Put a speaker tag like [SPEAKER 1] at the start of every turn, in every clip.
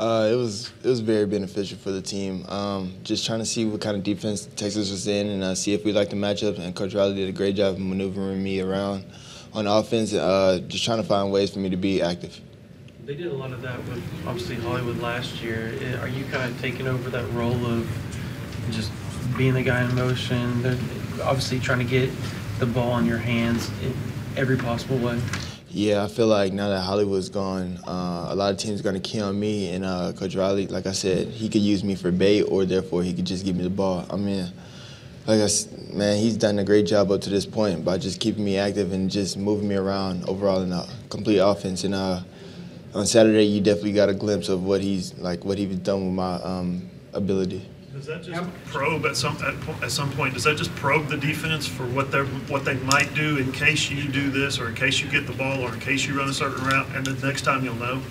[SPEAKER 1] It was very beneficial for the team. Just trying to see what kind of defense Texas was in and see if we liked the matchup. And Coach Riley did a great job of maneuvering me around on offense. Just trying to find ways for me to be active.
[SPEAKER 2] They did a lot of that with obviously Hollywood last year. Are you kind of taking over that role of just being the guy in motion? They're obviously trying to get the ball in your hands in every possible way.
[SPEAKER 1] Yeah, I feel like now that Hollywood's gone, a lot of teams are going to key on me. And Coach Riley, like I said, he could use me for bait or therefore he could just give me the ball. I mean, man, he's done a great job up to this point by just keeping me active and just moving me around overall in a complete offense. And on Saturday, you definitely got a glimpse of what he's done with my ability.
[SPEAKER 3] Does that just probe at some point? Does that just probe the defense for what they might do in case you do this, or in case you get the ball, or in case you run a certain route, and the next time you'll know?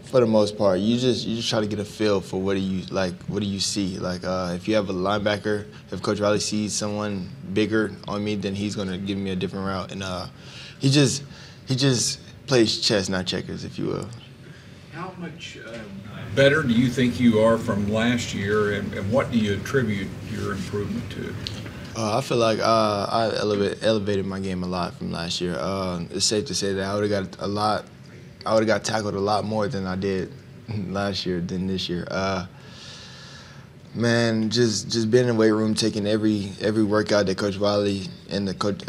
[SPEAKER 1] For the most part, you just try to get a feel for what do you see? Like if you have a linebacker, if Coach Riley sees someone bigger on me, then he's gonna give me a different route, and he just plays chess, not checkers, if you will.
[SPEAKER 4] How much better do you think you are from last year, and what do you attribute your improvement to?
[SPEAKER 1] I feel like I elevated my game a lot from last year. It's safe to say that I would have got tackled a lot more than I did last year than this year. Man, just being in the weight room, taking every workout that Coach Riley and the coach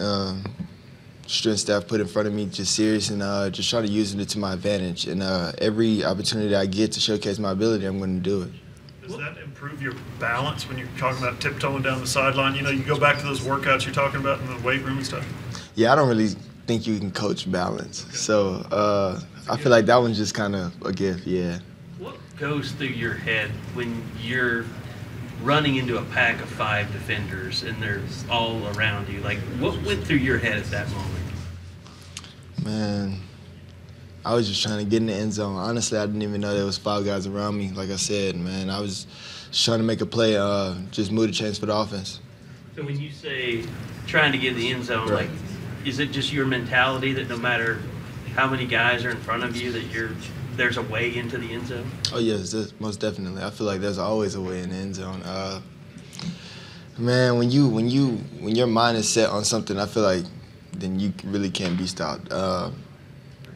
[SPEAKER 1] strength staff put in front of me just serious and just try to use it to my advantage. And every opportunity I get to showcase my ability, I'm going to do it.
[SPEAKER 3] Does that improve your balance when you're talking about tiptoeing down the sideline? You know, you go back to those workouts you're talking about in the weight room and stuff?
[SPEAKER 1] Yeah, I don't really think you can coach balance. Okay. So I feel like that one's just kind of a gift, yeah.
[SPEAKER 2] What goes through your head when you're running into a pack of 5 defenders and they're all around you? Like, what went through your head at that moment?
[SPEAKER 1] Man, I was just trying to get in the end zone. Honestly, I didn't even know there was 5 guys around me. Like I said, man, I was just trying to make a play, just move the chains for the offense.
[SPEAKER 2] So when you say trying to get in the end zone, right, like, is it just your mentality that no matter how many guys are in front of you, that there's a way into the end zone?
[SPEAKER 1] Oh yes, most definitely. I feel like there's always a way in the end zone. Man, when your mind is set on something, I feel like then you really can't be stopped.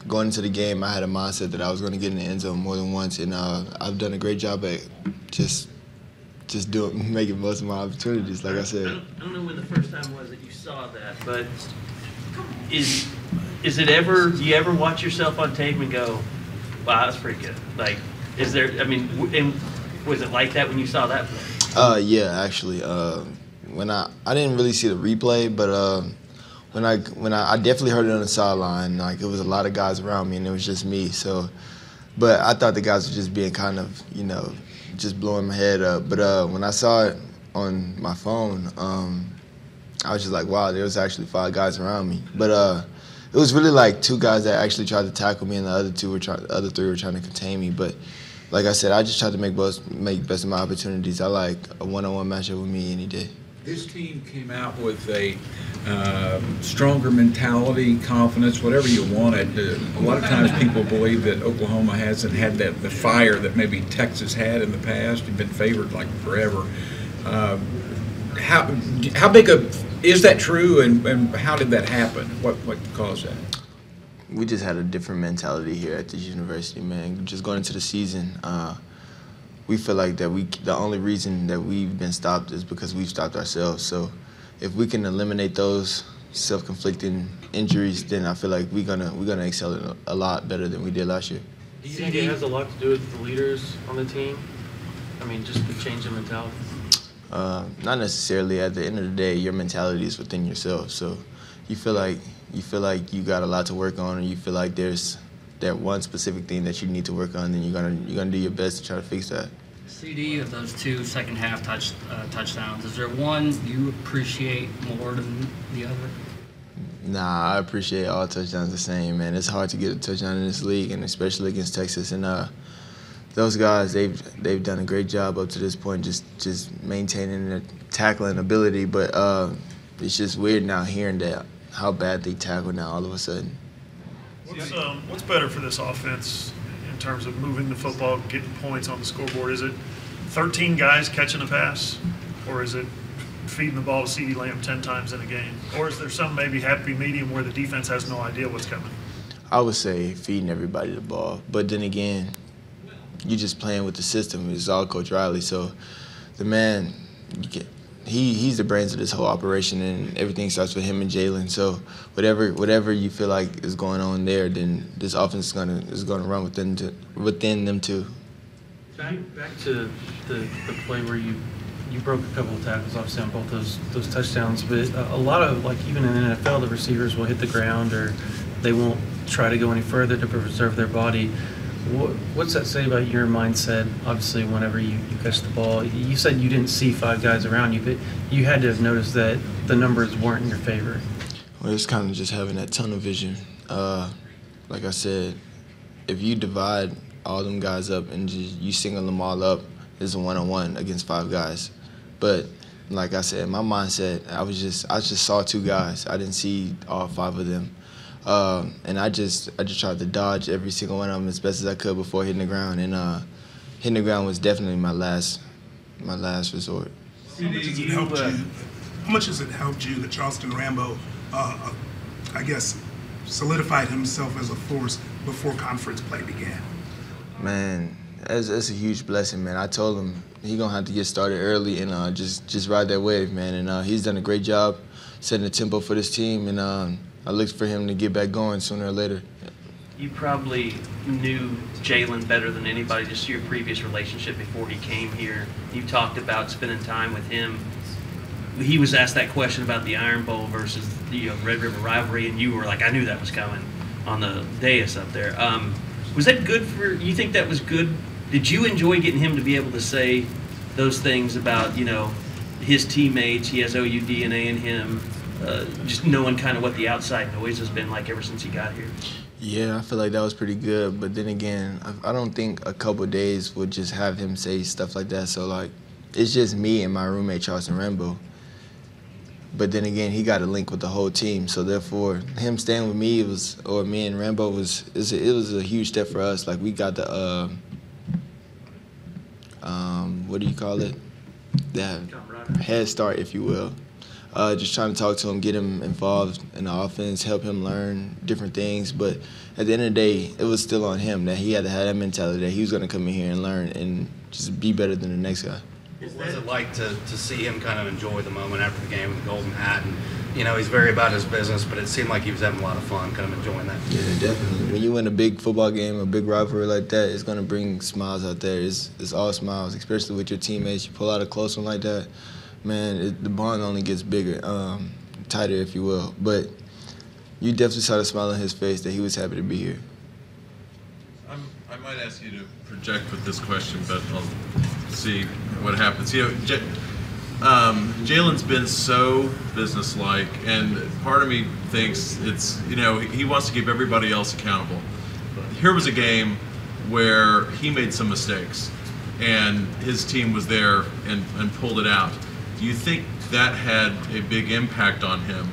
[SPEAKER 1] Going into the game, I had a mindset that I was going to get in the end zone more than once, and I've done a great job at just making most of my opportunities. Like I said,
[SPEAKER 2] I don't know when the first time was that you saw that, but is it ever? Do you ever watch yourself on tape and go, "Wow, that's pretty good"? Like, is there? I mean, and was it like that when you saw that play?
[SPEAKER 1] Yeah, actually. When I didn't really see the replay, but when I definitely heard it on the sideline. Like, it was a lot of guys around me, and it was just me. So, but I thought the guys were just being kind of, just blowing my head up. But when I saw it on my phone, I was just like, wow, there was actually 5 guys around me. But it was really like 2 guys that actually tried to tackle me, and the other 3 were trying to contain me. But like I said, I just tried to make best of my opportunities. I like a one-on-one matchup with me any day.
[SPEAKER 4] This team came out with a stronger mentality, confidence, whatever you wanted. A lot of times people believe that Oklahoma hasn't had the fire that maybe Texas had in the past and been favored like forever. How big is that true, and how did that happen? What caused that?
[SPEAKER 1] We just had a different mentality here at this university, man. Just going into the season, we feel like that the only reason that we've been stopped is because we've stopped ourselves. So if we can eliminate those self-conflicting injuries, then I feel like we're gonna excel a lot better than we did last year.
[SPEAKER 2] Do you think it has a lot to do with the leaders on the team? I mean, just the change in mentality?
[SPEAKER 1] Not necessarily. At the end of the day, your mentality is within yourself. So you feel like you got a lot to work on, and you feel like there's that one specific thing that you need to work on, then you're gonna do your best to try to fix that.
[SPEAKER 5] CeeDee, of those 2 second-half touchdowns, is there one you appreciate more than the other?
[SPEAKER 1] Nah, I appreciate all touchdowns the same, man. It's hard to get a touchdown in this league, and especially against Texas. And those guys, they've done a great job up to this point, just maintaining their tackling ability. But it's just weird now hearing that how bad they tackle now all of a sudden.
[SPEAKER 3] What's better for this offense in terms of moving the football, getting points on the scoreboard? Is it 13 guys catching a pass, or is it feeding the ball to CeeDee Lamb 10 times in a game? Or is there some maybe happy medium where the defense has no idea what's coming?
[SPEAKER 1] I would say feeding everybody the ball. But then again, you're just playing with the system. It's all Coach Riley. So the man, he's the brains of this whole operation, and everything starts with him and Jalen. So whatever you feel like is going on there, then this offense is gonna run within them too.
[SPEAKER 2] Back to the play where you broke a couple of tackles, obviously, on both those touchdowns. But a lot of, like, even in the NFL, the receivers will hit the ground, or they won't try to go any further to preserve their body. What's that say about your mindset, obviously, whenever you catch the ball? You said you didn't see 5 guys around you, but you had to have noticed that the numbers weren't in your favor.
[SPEAKER 1] Well, it's kind of just having that tunnel vision. Like I said, if you divide all them guys up and you single them all up, it's a one-on-one against 5 guys. But like I said, my mindset, I just saw 2 guys. I didn't see all 5 of them. And I just tried to dodge every single one of them as best as I could before hitting the ground. And hitting the ground was definitely my last resort.
[SPEAKER 6] How much has it helped you that Charleston Rambo, I guess, solidified himself as a force before conference play began?
[SPEAKER 1] Man, that's a huge blessing, man. I told him he's going to have to get started early and just ride that wave, man. And he's done a great job setting the tempo for this team, and I look for him to get back going sooner or later.
[SPEAKER 7] You probably knew Jalen better than anybody, just your previous relationship before he came here. You talked about spending time with him. He was asked that question about the Iron Bowl versus the Red River rivalry, and you were like, I knew that was coming on the dais up there. Was that good for you? Think that was good? Did you enjoy getting him to be able to say those things about, his teammates? He has OU DNA in him. Just knowing kind of what the outside noise has been like ever since he got here.
[SPEAKER 1] Yeah, I feel like that was pretty good. But then again, I don't think a couple of days would just have him say stuff like that. So, like, it's just me and my roommate, Charleston Rambo. But then again, he got a link with the whole team. So, therefore, him staying with me me and Rambo it was a huge step for us. Like, we got the, what do you call it? The head start, if you will. Just trying to talk to him, get him involved in the offense, help him learn different things. But at the end of the day, it was still on him that he had to have that mentality that he was going to come in here and learn and just be better than the next guy.
[SPEAKER 8] What is it like to see him kind of enjoy the moment after the game with the golden hat? And, he's very about his business, but it seemed like he was having a lot of fun, kind of enjoying that.
[SPEAKER 1] Yeah, definitely. When you win a big football game, a big rivalry like that, it's going to bring smiles out there. It's all smiles, especially with your teammates. You pull out a close one like that, man, the bond only gets bigger, tighter, if you will. But you definitely saw the smile on his face that he was happy to be here.
[SPEAKER 9] I might ask you to project with this question, but I'll see what happens. Jalen's been so businesslike, and part of me thinks it's, he wants to keep everybody else accountable. Here was a game where he made some mistakes, and his team was there and pulled it out. Do you think that had a big impact on him?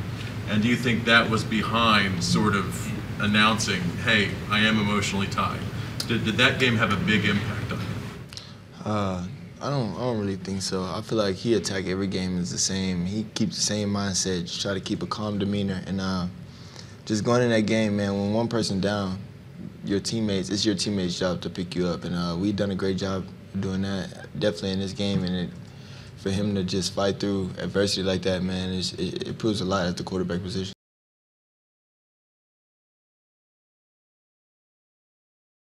[SPEAKER 9] And do you think that was behind sort of announcing, hey, I am emotionally tied? Did that game have a big impact on him?
[SPEAKER 1] I don't really think so. I feel like he attack every game is the same. He keeps the same mindset, just try to keep a calm demeanor. And just going in that game, man, when one person down, it's your teammates' job to pick you up. And we've done a great job doing that, definitely in this game. And for him to just fight through adversity like that, man, it proves a lot at the quarterback position.